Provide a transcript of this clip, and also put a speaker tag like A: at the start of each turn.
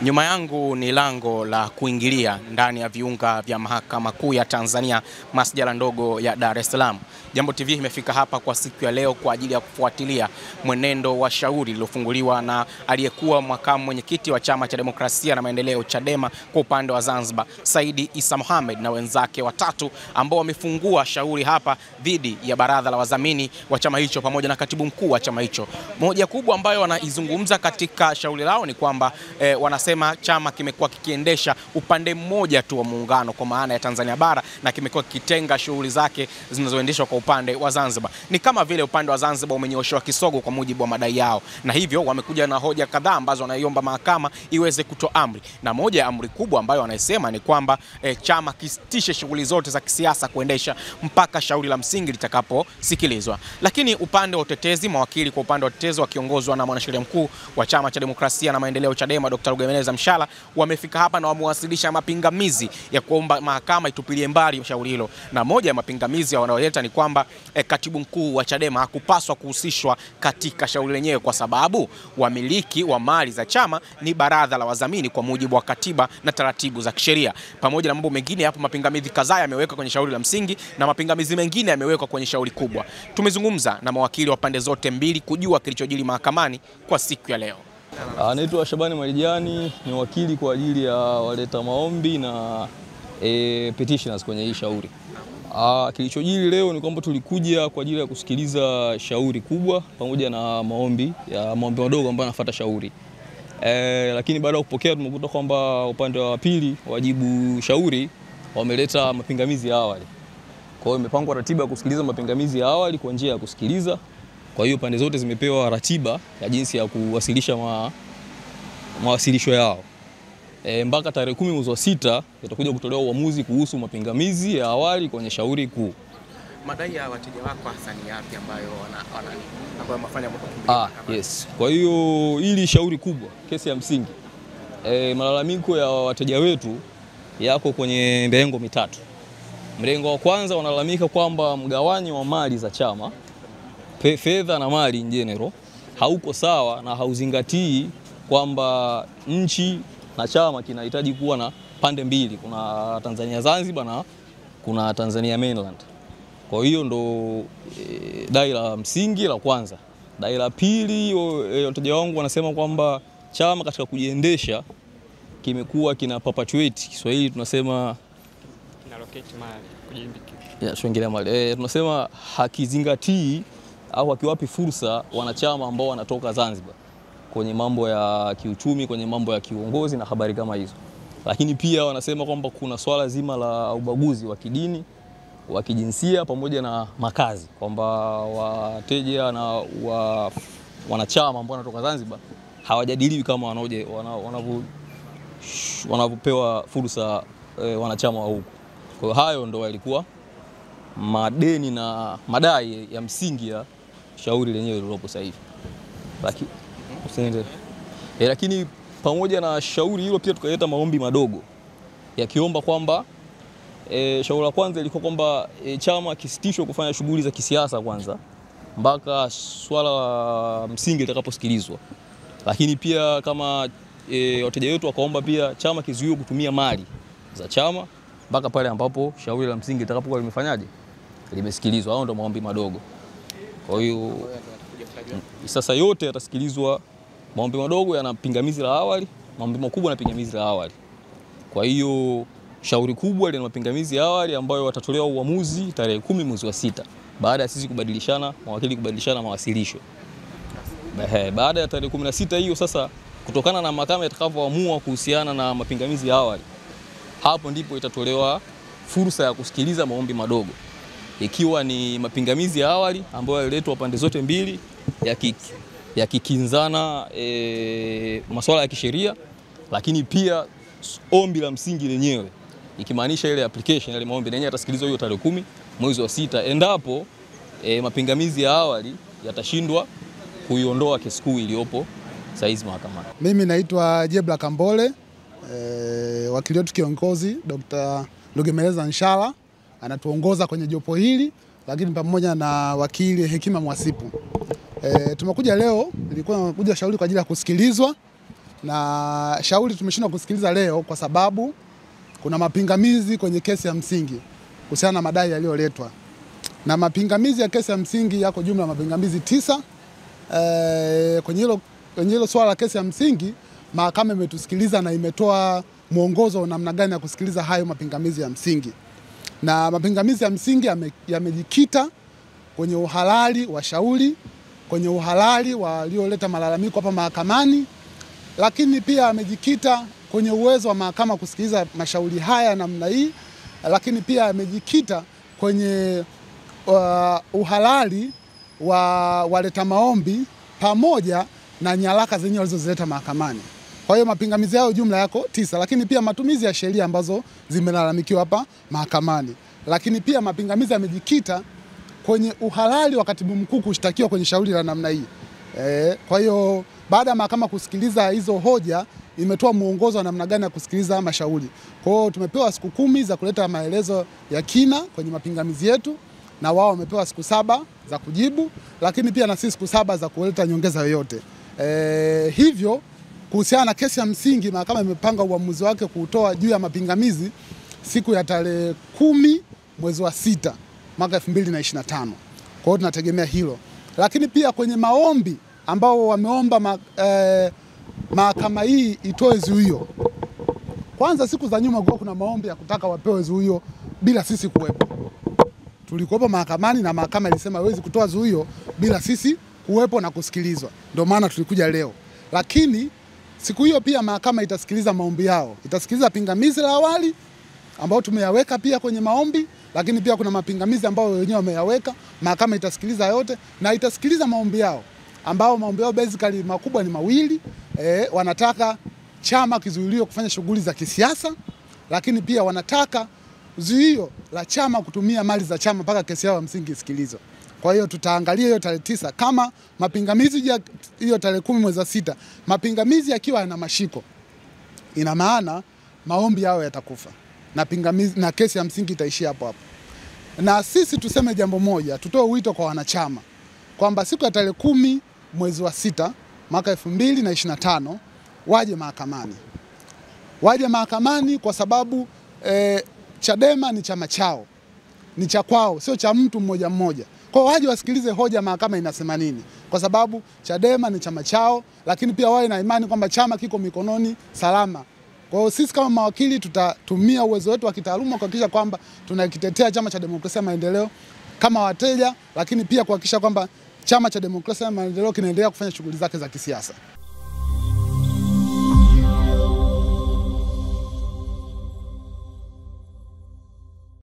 A: Nyuma yangu ni lango la kuingilia ndani ya viunga vya Mahakama Kuu ya Tanzania, masjala ndogo ya Dar es Salaam. Jambo TV imefika hapa kwa siku ya leo kwa ajili ya kufuatilia mwenendo wa shauri lilofunguliwa na aliyekuwa makamu mwenyekiti wa Chama cha Demokrasia na Maendeleo Chadema kwa upande wa Zanzibar, Said Issa Mohamed na wenzake watatu ambao wamefungua shauri hapa dhidi ya baraza la wadhamini wa chama hicho pamoja na katibu mkuu wa chama hicho. Moja kubwa ambayo wanaizungumza katika shauri lao ni kwamba wanasema chama kimekuwa kikiendesha upande mmoja tu wa muungano kwa maana ya Tanzania bara, na kimekuwa kitenga shughuli zake zinazoendeshwa kwa upande wa Zanzibar. Ni kama vile upande wa Zanzibar umenyoshewa kisogo kwa mujibu wa madai yao, na hivyo wamekuja na hoja kadhaa ambazo wanaiomba mahakama iweze kutoa amri. Na moja ya amri kubwa ambayo wanasema ni kwamba chama kisitishe shughuli zote za kisiasa kuendesha mpaka shauri la msingi litakaposikilizwa. Lakini upande wa utetezi, mawakili kwa upande wa utetezi wakiongozwa na mwanasheria mkuu wa Chama cha Demokrasia na Maendeleo Chadema Dr. Lugemeleza Mshala wamefika hapa na wamewasilisha mapingamizi ya kuomba mahakama itupilie mbali shauri hilo. Na moja ya mapingamizi wanaoleta ni kwamba katibu mkuu wa Chadema hakupaswa kuhusishwa katika shauri lenyewe kwa sababu wamiliki wa mali za chama ni baraza la wadhamini kwa mujibu wa katiba na taratibu za kisheria. Pamoja na mambo mengine, hapo mapingamizi kadhaa yamewekwa kwenye shauri la msingi na mapingamizi mengine yamewekwa kwenye shauri kubwa. Tumezungumza na mawakili wa pande zote mbili kujua kilichojiri mahakamani kwa siku ya leo.
B: Naitwa Shabani Marijani, ni wakili kwa ajili ya waleta maombi na petitioners kwenye hii shauri. Kilichojiri leo ni kwamba tulikuja kwa ajili ya kusikiliza shauri kubwa pamoja na maombi madogo ambayo yanafuata shauri. Lakini baada ya kupokea tumekuta kwamba upande wa pili wajibu shauri wameleta mapingamizi ya awali. Kwa hiyo imepangwa ratiba ya kusikiliza mapingamizi ya awali kwa njia ya kusikiliza. Kwa hiyo pande zote zimepewa ratiba ya jinsi ya kuwasilisha mawasilisho yao. Mpaka tarehe 10 mwezi wa 6 itakuja kutolewa uamuzi kuhusu mapingamizi ya awali kwenye shauri kuu.
A: Madai ya wateja wako hasa ni yapi ambayo wamefanya mkakimbilia?
B: Yes. Kwa hiyo hili shauri kubwa, kesi ya msingi. Malalamiko ya wateja wetu yako kwenye mirengo mitatu. Mrengo wa kwanza wanalalamika kwamba mgawanyo wa mali za chama, fedha na mali in general, hauko sawa na hauzingatii kwamba nchi na chama kinahitaji kuwa na pande mbili, kuna Tanzania Zanzibar na kuna Tanzania mainland. Kwa hiyo ndo dai la msingi la kwanza. Dai la pili, wateja wangu wanasema kwamba chama katika kujiendesha kimekuwa kina perpetuate, Kiswahili tunasema
C: kinalocate mali,
B: kujiingilia mali. Tunasema hakizingatii au hakiwapi fursa wanachama ambao wanatoka Zanzibar kwenye mambo ya kiuchumi, kwenye mambo ya kiuongozi na habari kama hizo. Lakini pia wanasema kwamba kuna swala zima la ubaguzi wa kidini, wa kijinsia pamoja na makazi, kwamba wateja na wanachama ambao wanatoka Zanzibar hawajadiliwi kama wanavyopewa fursa wanachama wa huko. Kwa hiyo hayo ndo yalikuwa madeni na madai ya msingi ya shauri lenyewe lilopo sasa hivi. Lakini pamoja na shauri hilo pia tukaleta maombi madogo yakiomba kwamba shauri la kwanza ilikuwa kwamba chama kisitishwe kufanya shughuli za kisiasa kwanza mpaka swala la msingi litakaposikilizwa. Lakini pia kama wateja wetu wakaomba pia chama kizuiwe kutumia mali za chama mpaka pale ambapo shauri la msingi litakapokuwa limefanyaje, limesikilizwa. Hao ndio maombi madogo. Kwa hiyo sasa yote yatasikilizwa. Maombi madogo yana pingamizi la awali, maombi makubwa na pingamizi la awali. Kwa hiyo shauri kubwa lina mapingamizi ya awali ambayo watatolewa uamuzi tarehe 10 mwezi wa 6 baada ya sisi kubadilishana, mawakili kubadilishana mawasilisho. Baada ya tarehe 16 hiyo sasa, kutokana na mahakama itakavyoamua kuhusiana na mapingamizi ya awali, hapo ndipo itatolewa fursa ya kusikiliza maombi madogo. Ikiwa ni mapingamizi ya awali ambayo yaliletwa pande zote mbili yakikinzana masuala ya kisheria, lakini pia ombi la msingi lenyewe, ikimaanisha ile application ile maombi yenyewe yatasikilizwa hiyo tarehe 10 mwezi wa 6 endapo mapingamizi ya awali yatashindwa kuiondoa kesi kuu iliyopo saizi mahakamani.
D: Mimi naitwa Jebla Kambole, wakili wetu kiongozi Dr. Lugemeleza Mshala anatuongoza kwenye jopo hili, lakini pamoja na wakili Hekima Mwasipu. Tumekuja leo, ilikuwa tumekuja shauri kwa ajili ya kusikilizwa na shauri tumeshindwa kusikiliza leo kwa sababu kuna mapingamizi kwenye kesi ya msingi kuhusiana na madai yaliyoletwa. Na mapingamizi ya kesi ya msingi yako jumla mapingamizi 9. Kwenye hilo swala la kesi ya msingi, mahakama imetusikiliza na imetoa mwongozo namna gani ya kusikiliza hayo mapingamizi ya msingi. Na mapingamizi ya msingi yamejikita kwenye uhalali wa shauri, kwenye uhalali walioleta malalamiko hapa mahakamani, lakini pia amejikita kwenye uwezo wa mahakama kusikiliza mashauri haya namna hii, lakini pia amejikita kwenye uhalali wa waleta maombi pamoja na nyaraka zenyewe walizozileta mahakamani. Kwa hiyo mapingamizi yao jumla yako 9, lakini pia matumizi ya sheria ambazo zimelalamikiwa hapa mahakamani. Lakini pia mapingamizi yamejikita kwenye uhalali wa katibu mkuu kushtakiwa kwenye shauri la namna hii. Kwa hiyo baada ya mahakama kusikiliza hizo hoja, imetoa muongozo wa namna gani ya kusikiliza mashauri. Kwa hiyo tumepewa siku 10 za kuleta maelezo ya kina kwenye mapingamizi yetu, na wao wamepewa siku 7 za kujibu, lakini pia na sisi siku 7 za kuleta nyongeza yoyote. Hivyo kuhusiana na kesi ya msingi, mahakama imepanga uamuzi wake kuutoa juu ya mapingamizi siku ya tarehe 10 mwezi wa 6 mwaka 2025. Kwa hiyo tunategemea hilo. Lakini pia kwenye maombi ambao wameomba mahakama hii itoe zuio. Kwanza siku za nyuma kulikuwa kuna maombi ya kutaka wapewe zuio bila sisi kuwepo. Tulikuwepo mahakamani na mahakama ilisema hawezi kutoa zuio bila sisi kuwepo na kusikilizwa. Ndio maana tulikuja leo. Lakini siku hiyo pia mahakama itasikiliza maombi yao. Itasikiliza pingamizi la awali ambao tumeyaweka pia kwenye maombi, lakini pia kuna mapingamizi ambao wenyewe wameyaweka. Mahakama itasikiliza yote na itasikiliza maombi yao, ambao maombi yao basically makubwa ni mawili. Wanataka chama kizuiliwe kufanya shughuli za kisiasa, lakini pia wanataka zuio la chama kutumia mali za chama mpaka kesi yao ya msingi isikilizwe. Kwa hiyo tutaangalia hiyo tarehe 9 kama mapingamizi hiyo tarehe 10 mwezi wa 6, mapingamizi yakiwa yana mashiko, ina maana maombi yao yatakufa na pingamizi na kesi ya msingi itaishia hapo hapo. Na sisi tuseme jambo moja, tutoe wito kwa wanachama kwamba siku ya tarehe 10 mwezi wa 6 mwaka 2025 waje mahakamani. Waje mahakamani kwa sababu Chadema ni chama chao, ni cha kwao, sio cha mtu mmoja mmoja. Kwa hiyo waje wasikilize hoja mahakama inasema nini, kwa sababu Chadema ni chama chao, lakini pia wawe na imani kwamba chama kiko mikononi salama. Kwa hiyo sisi kama mawakili tutatumia uwezo wetu wa kitaaluma kuhakikisha kwamba tunakitetea Chama cha Demokrasia na Maendeleo kama wateja, lakini pia kuhakikisha kwamba Chama cha Demokrasia na Maendeleo kinaendelea kufanya shughuli zake za kisiasa.